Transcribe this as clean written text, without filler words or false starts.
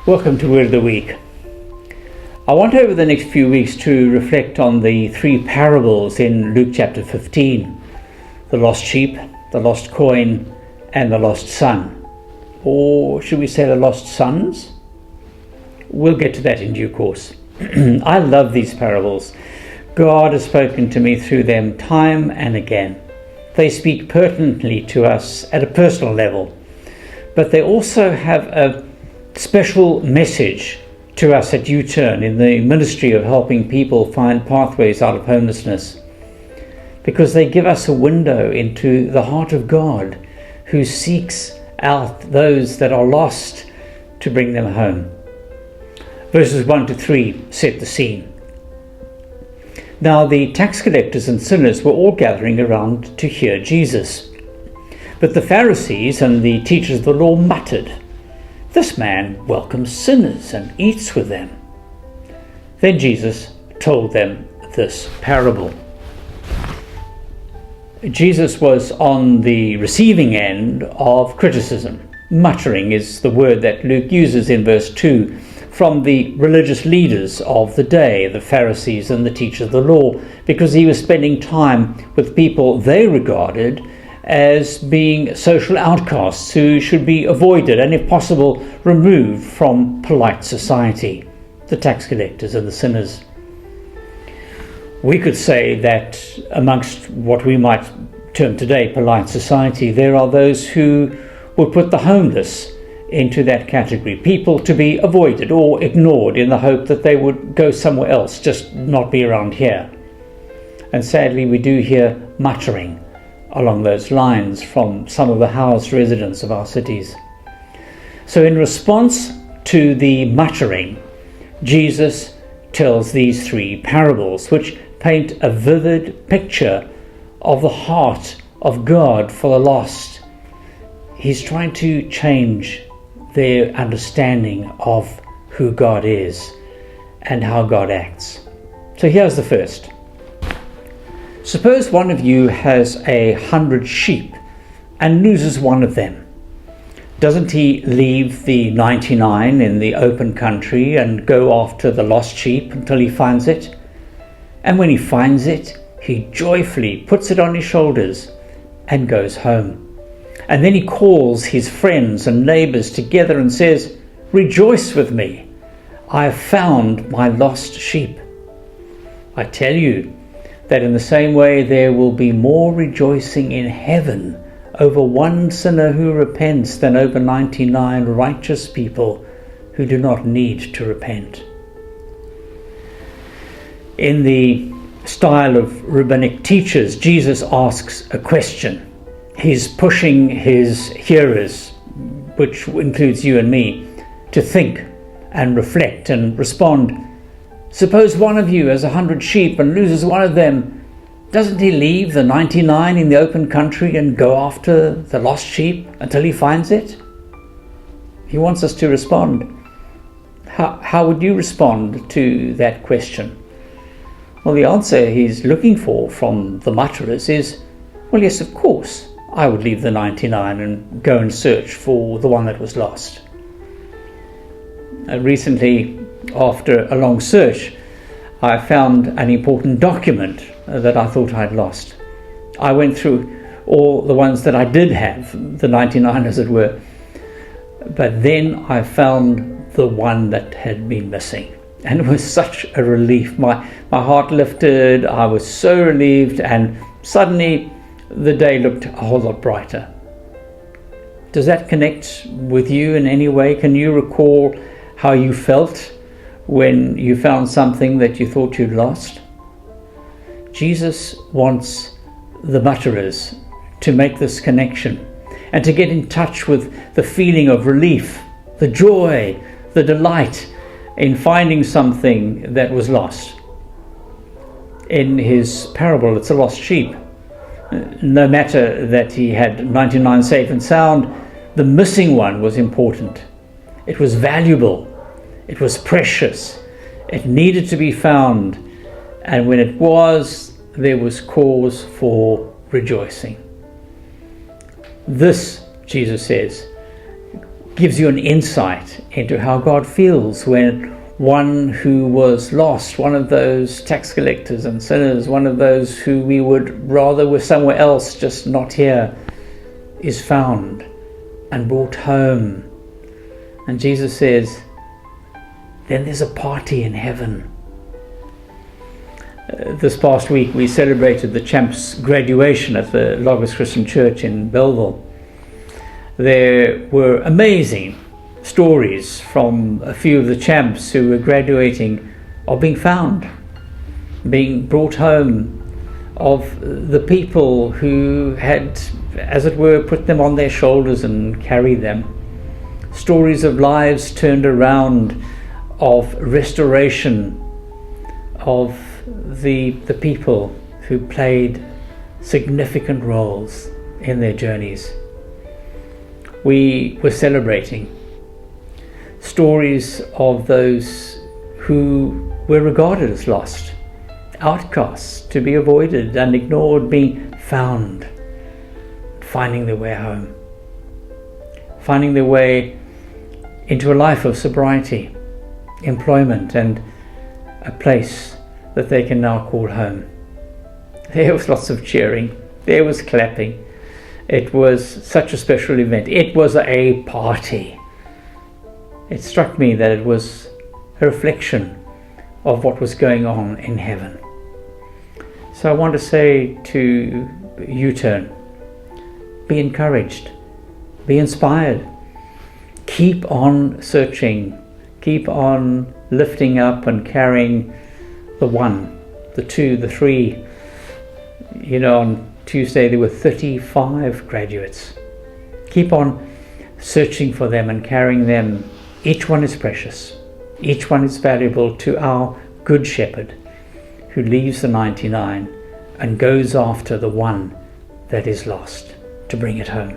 Welcome to Word of the Week. I want over the next few weeks to reflect on the three parables in Luke chapter 15. The lost sheep, the lost coin, and the lost son. Or should we say the lost sons? We'll get to that in due course. I love these parables. God has spoken to me through them time and again. They speak pertinently to us at a personal level, but they also have a special message to us at U-Turn in the ministry of helping people find pathways out of homelessness, because they give us a window into the heart of God, who seeks out those that are lost to bring them home. Verses 1 to 3 set the scene. Now the tax collectors and sinners were all gathering around to hear Jesus. But the Pharisees and the teachers of the law muttered, "This man welcomes sinners and eats with them." Then Jesus told them this parable. Jesus was on the receiving end of criticism. Muttering is the word that Luke uses in verse 2 from the religious leaders of the day, the Pharisees and the teachers of the law, because he was spending time with people they regarded as being social outcasts who should be avoided and, if possible, removed from polite society, the tax collectors and the sinners. We could say that amongst what we might term today polite society, there are those who would put the homeless into that category, people to be avoided or ignored in the hope that they would go somewhere else, just not be around here. And sadly, we do hear muttering along those lines from some of the housed residents of our cities. So in response to the muttering, Jesus tells these three parables, which paint a vivid picture of the heart of God for the lost. He's trying to change their understanding of who God is and how God acts. So here's the first. Suppose one of you has 100 sheep and loses one of them. Doesn't he leave the 99 in the open country and go after the lost sheep until he finds it? And when he finds it, he joyfully puts it on his shoulders and goes home. And then he calls his friends and neighbors together and says, "Rejoice with me, I have found my lost sheep." I tell you that in the same way there will be more rejoicing in heaven over one sinner who repents than over 99 righteous people who do not need to repent. In the style of rabbinic teachers, Jesus asks a question. He's pushing his hearers, which includes you and me, to think and reflect and respond. Suppose one of you has 100 sheep and loses one of them. Doesn't he leave the 99 in the open country and go after the lost sheep until he finds it? He wants us to respond. How would you respond to that question? Well, the answer he's looking for from the mutterers is, well, yes, of course, I would leave the 99 and go and search for the one that was lost. Recently, after a long search, I found an important document that I thought I'd lost. I went through all the ones that I did have, the 99 as it were, but then I found the one that had been missing. And it was such a relief. My heart lifted, I was so relieved, and suddenly the day looked a whole lot brighter. Does that connect with you in any way? Can you recall how you felt when you found something that you thought you'd lost? Jesus wants the mutterers to make this connection and to get in touch with the feeling of relief, the joy, the delight in finding something that was lost. In his parable, it's a lost sheep. No matter that he had 99 safe and sound, the missing one was important. It was valuable. It was precious. It needed to be found. And when it was, there was cause for rejoicing. This, Jesus says, gives you an insight into how God feels when one who was lost, one of those tax collectors and sinners, one of those who we would rather were somewhere else, just not here, is found and brought home. And Jesus says, then there's a party in heaven. This past week we celebrated the champs' graduation at the Logos Christian Church in Belleville. There were amazing stories from a few of the champs who were graduating of being found, being brought home, of the people who had, as it were, put them on their shoulders and carried them. Stories of lives turned around, of restoration, of the people who played significant roles in their journeys. We were celebrating stories of those who were regarded as lost, outcasts, to be avoided and ignored, being found, finding their way home, finding their way into a life of sobriety, employment, and a place that they can now call home. There was lots of cheering, there was clapping. It was such a special event. It was a party. It struck me that it was a reflection of what was going on in heaven. So I want to say to U-Turn, be encouraged, be inspired, keep on searching, keep on lifting up and carrying the one, the two, the three. On Tuesday there were 35 graduates. Keep on searching for them and carrying them. Each one is precious. Each one is valuable to our Good Shepherd, who leaves the 99 and goes after the one that is lost to bring it home.